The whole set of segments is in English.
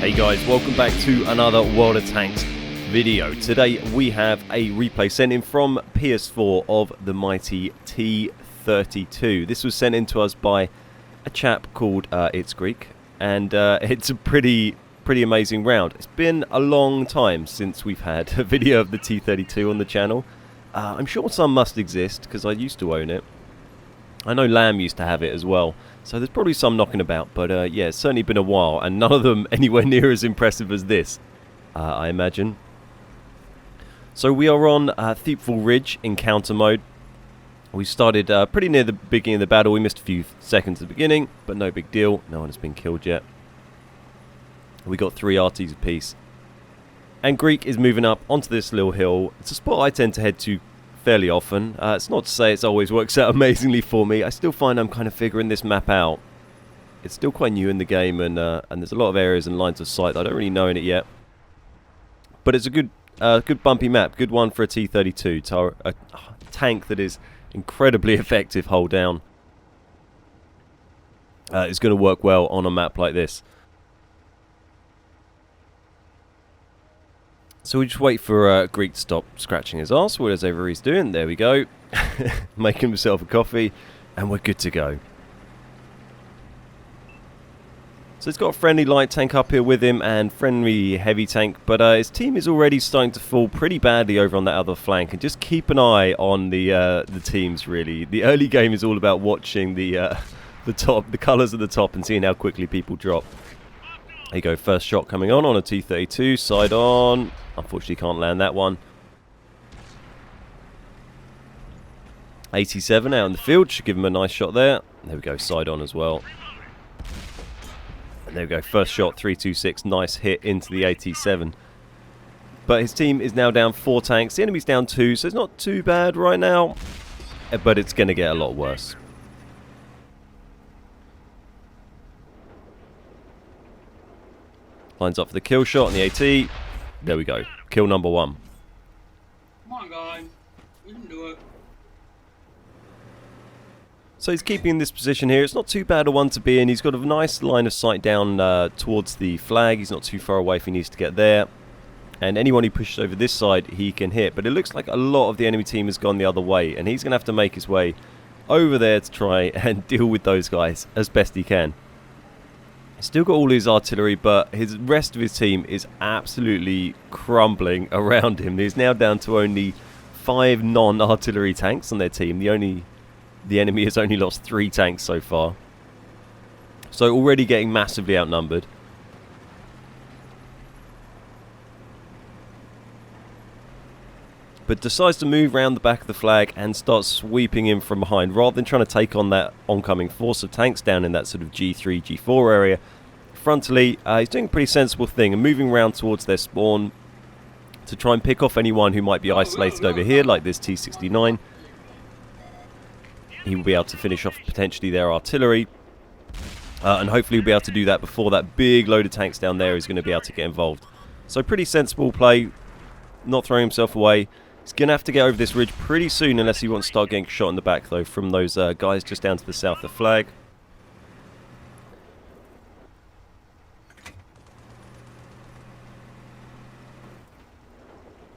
Hey guys, welcome back to another World of Tanks video. Today we have a replay sent in from PS4 of the mighty T32. This was sent in to us by a chap called It's Greek, and it's a pretty amazing round. It's been a long time since we've had a video of the T32 on the channel. I'm sure some must exist because I used to own it. I know Lamb used to have it as well, so there's probably some knocking about, but yeah, it's certainly been a while, and none of them anywhere near as impressive as this, I imagine. So we are on Thiepval Ridge encounter mode. We started pretty near the beginning of the battle. We missed a few seconds at the beginning, but no big deal. No one has been killed yet. We got 3 RTs apiece. And Greek is moving up onto this little hill. It's a spot I tend to head to fairly often. It's not to say it always works out amazingly for me. I still find I'm kind of figuring this map out. It's still quite new in the game, and there's a lot of areas and lines of sight that I don't really know in it yet. But it's a good bumpy map, good one for a T32, a tank that is incredibly effective hold down. It's going to work well on a map like this. So we just wait for Greek to stop scratching his arse, whatever he's doing. There we go. Making himself a coffee, and we're good to go. So he's got a friendly light tank up here with him, and friendly heavy tank, but his team is already starting to fall pretty badly over on that other flank, and just keep an eye on the teams, really. The early game is all about watching the colours at the top and seeing how quickly people drop. There you go, first shot coming on a T32, side on. Unfortunately can't land that one. 87 out in the field, should give him a nice shot there. There we go, side on as well. And there we go, first shot, 326, nice hit into the 87. But his team is now down 4 tanks, the enemy's down 2, so it's not too bad right now. But it's going to get a lot worse. Lines up for the kill shot on the AT. There we go. Kill number 1. Come on, guys. We can do it. So he's keeping this position here. It's not too bad a one to be in. He's got a nice line of sight down towards the flag. He's not too far away if he needs to get there. And anyone who pushes over this side, he can hit. But it looks like a lot of the enemy team has gone the other way. And he's going to have to make his way over there to try and deal with those guys as best he can. Still got all his artillery, but his rest of his team is absolutely crumbling around him. He's now down to only 5 non-artillery tanks on their team. The enemy has only lost 3 tanks so far. So already getting massively outnumbered. But decides to move around the back of the flag and start sweeping in from behind, rather than trying to take on that oncoming force of tanks down in that sort of G3, G4 area. Frontally, he's doing a pretty sensible thing and moving around towards their spawn to try and pick off anyone who might be isolated over here, like this T69. He will be able to finish off potentially their artillery, and hopefully he'll be able to do that before that big load of tanks down there is going to be able to get involved. So pretty sensible play, not throwing himself away. He's going to have to get over this ridge pretty soon unless he wants to start getting shot in the back, though, from those guys just down to the south of the flag.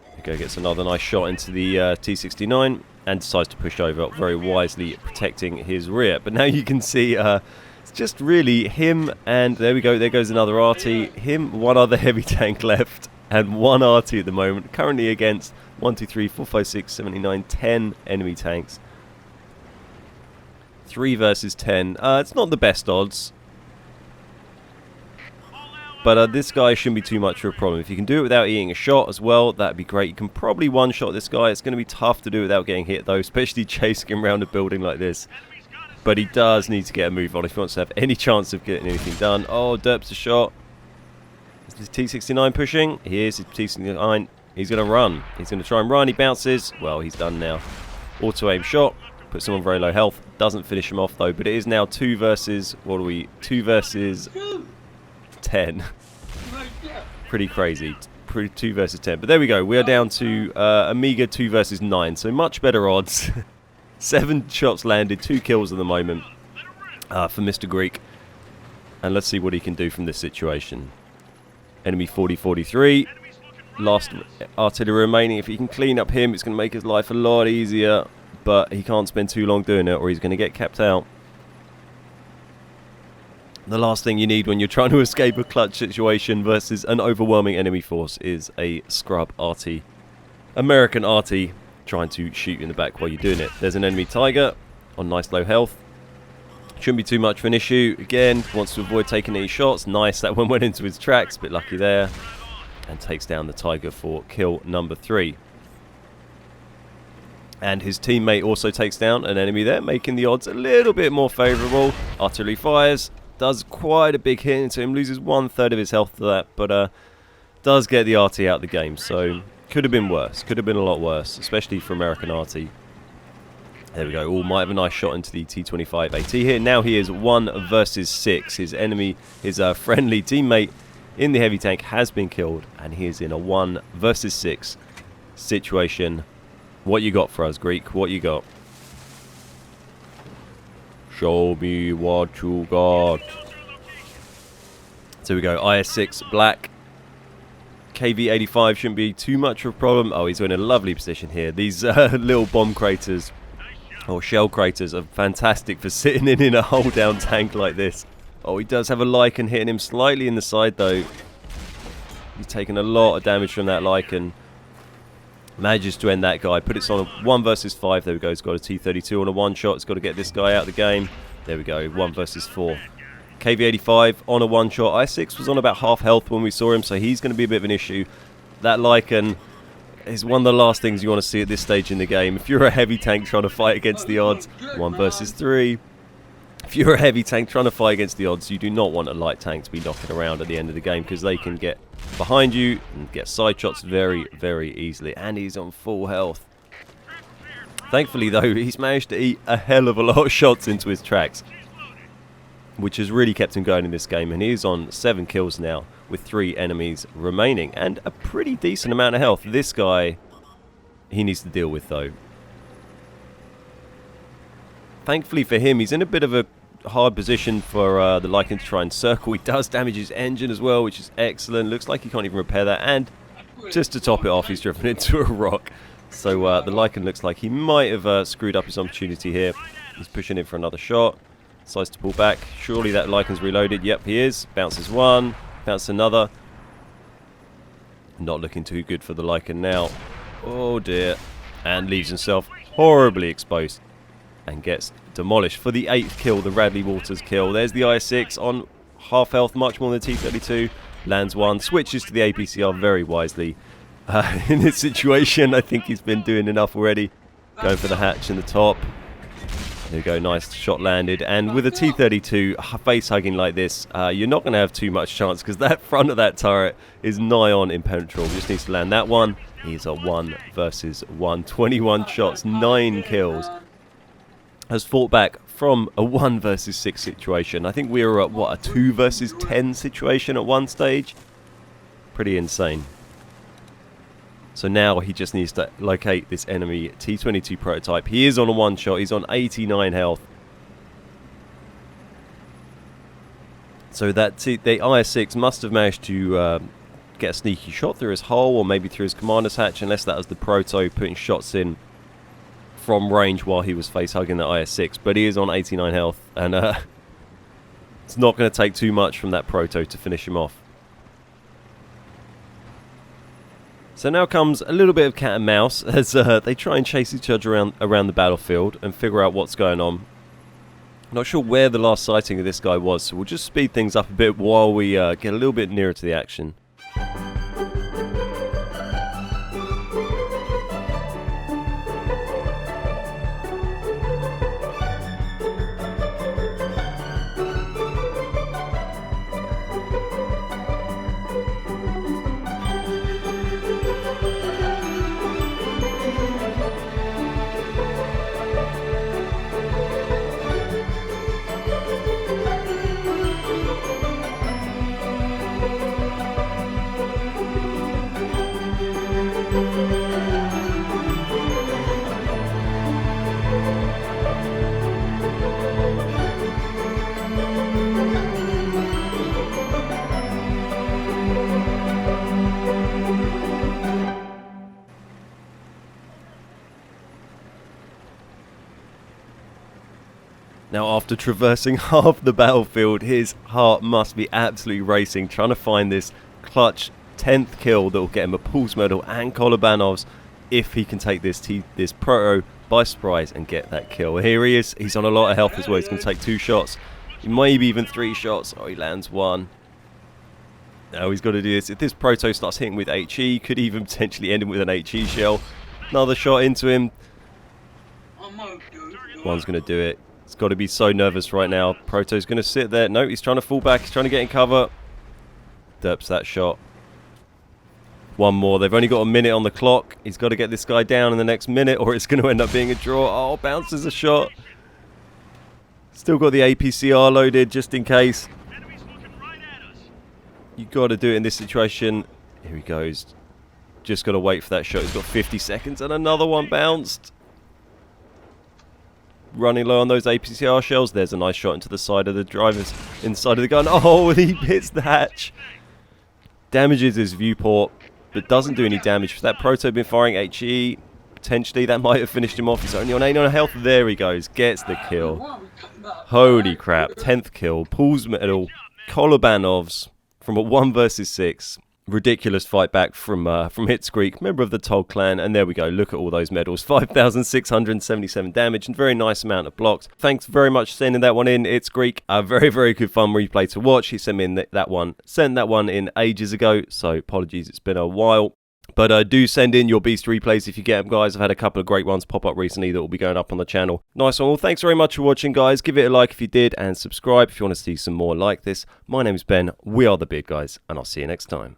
There we go, gets another nice shot into the T69 and decides to push over, very wisely protecting his rear. But now you can see it's just really him, and there we go, there goes another RT. Him, one other heavy tank left, and 1 RT at the moment, currently against 1, 2, 3, 4, 5, 6, 7, 8, 9, 10 enemy tanks. 3 versus 10. It's not the best odds, but this guy shouldn't be too much of a problem. If you can do it without eating a shot as well, that'd be great. You can probably one-shot this guy. It's going to be tough to do without getting hit, though, especially chasing him around a building like this. But he does need to get a move on if he wants to have any chance of getting anything done. Oh, derps a shot. Is this T69 pushing? Here's his T69. He's going to run. He's going to try and run. He bounces. Well, he's done now. Auto-aim shot. Puts him on very low health. Doesn't finish him off, though. But it is now 2 versus... What are we? 2 versus 10. Pretty crazy. 2 versus 10. But there we go. We are down to a meager 2 versus 9. So much better odds. 7 shots landed. 2 kills at the moment for Mr. Greek. And let's see what he can do from this situation. Enemy 40-43. Last artillery remaining. If he can clean up him, it's going to make his life a lot easier. But he can't spend too long doing it, or he's going to get capped out. The last thing you need when you're trying to escape a clutch situation versus an overwhelming enemy force is a scrub arty, American arty, trying to shoot you in the back while you're doing it. There's an enemy tiger on nice low health. Shouldn't be too much of an issue. Again, wants to avoid taking any shots. Nice, that one went into his tracks. Bit lucky there. And takes down the tiger for kill number 3. And his teammate also takes down an enemy there, making the odds a little bit more favourable. Artillery fires. Does quite a big hit into him. Loses 1/3 of his health to that. But does get the RT out of the game. So could have been worse. Could have been a lot worse. Especially for American RT. There we go. Might have a nice shot into the T25 AT here. Now he is 1 versus 6. His enemy, his friendly teammate in the heavy tank has been killed. And he is in a 1 versus 6 situation. What you got for us, Greek? What you got? Show me what you got. So we go. IS-6 black. KV-85 shouldn't be too much of a problem. Oh, he's in a lovely position here. These little bomb craters or shell craters are fantastic for sitting in a hold down tank like this. Oh, he does have a Lycan hitting him slightly in the side though. He's taken a lot of damage from that Lycan. Manages to end that guy. Put it on a 1 versus 5. There we go. He's got a T32 on a one shot. It's got to get this guy out of the game. There we go. 1 versus 4. KV-85 on a one shot. I6 was on about half health when we saw him, so he's going to be a bit of an issue. That Lycan is one of the last things you want to see at this stage in the game. If you're a heavy tank trying to fight against the odds, 1 versus 3. If you're a heavy tank trying to fight against the odds, you do not want a light tank to be knocking around at the end of the game, because they can get behind you and get side shots very, very easily. And he's on full health. Thankfully, though, he's managed to eat a hell of a lot of shots into his tracks, which has really kept him going in this game. And he's on 7 kills now with 3 enemies remaining and a pretty decent amount of health. This guy, he needs to deal with, though. Thankfully for him, he's in a bit of a hard position for the Lycan to try and circle. He does damage his engine as well, which is excellent. Looks like he can't even repair that. And just to top it off, he's driven into a rock. So the Lycan looks like he might have screwed up his opportunity here. He's pushing in for another shot. Decides to pull back. Surely that Lycan's reloaded. Yep, he is. Bounces one. Bounces another. Not looking too good for the Lycan now. Oh dear. And leaves himself horribly exposed. And gets demolished for the 8th kill, the Radley Waters kill. There's the IS-6 on half health, much more than T32. Lands one, switches to the APCR very wisely. In this situation, I think he's been doing enough already. Going for the hatch in the top. There we go, nice shot landed. And with a T32 face hugging like this, you're not going to have too much chance, because that front of that turret is nigh on impenetrable. Just needs to land that one. He's a 1 versus 1. 21 shots, 9 kills. Has fought back from a 1 versus 6 situation. I think we were at, what, a 2 versus 10 situation at one stage? Pretty insane. So now he just needs to locate this enemy T22 prototype. He is on a one shot. He's on 89 health. So that the IS-6 must have managed to get a sneaky shot through his hull, or maybe through his commander's hatch, unless that was the proto putting shots in from range while he was face hugging the IS-6. But he is on 89 health, and it's not going to take too much from that proto to finish him off. So now comes a little bit of cat and mouse as they try and chase each other around the battlefield and figure out what's going on. Not sure where the last sighting of this guy was, so we'll just speed things up a bit while we get a little bit nearer to the action. Now, after traversing half the battlefield, his heart must be absolutely racing, trying to find this clutch 10th kill that will get him a Pools medal and Kolobanovs if he can take this proto by surprise and get that kill. Here he is. He's on a lot of health as well. He's going to take 2 shots, maybe even 3 shots. Oh, he lands 1. Now he's got to do this. If this proto starts hitting with HE, could even potentially end him with an HE shell. Another shot into him. One's going to do it. He's got to be so nervous right now. Proto's going to sit there. No, he's trying to fall back. He's trying to get in cover. Derps that shot. 1 more. They've only got a minute on the clock. He's got to get this guy down in the next minute or it's going to end up being a draw. Oh, bounces a shot. Still got the APCR loaded just in case. You've got to do it in this situation. Here he goes. Just got to wait for that shot. He's got 50 seconds and another one bounced. Running low on those APCR shells. There's a nice shot into the side of the driver's inside of the gun. Oh, he hits the hatch. Damages his viewport, but doesn't do any damage. For that proto been firing HE, potentially that might have finished him off. He's only on 8 on health. There he goes. Gets the kill. Holy crap. 10th kill. Pools medal. Kolobanovs from a 1 versus 6. Ridiculous fight back from Hitskreek, member of the Tog clan, and there we go. Look at all those medals. 5,677 damage and very nice amount of blocks. Thanks very much for sending that one in, Hitskreek. A very, very good fun replay to watch. He sent me in sent that one in ages ago, so apologies, it's been a while. But do send in your beast replays if you get them, guys. I've had a couple of great ones pop up recently that will be going up on the channel. Nice one. Well, thanks very much for watching, guys. Give it a like if you did, and subscribe if you want to see some more like this. My name is Ben. We are the Beard Guys, and I'll see you next time.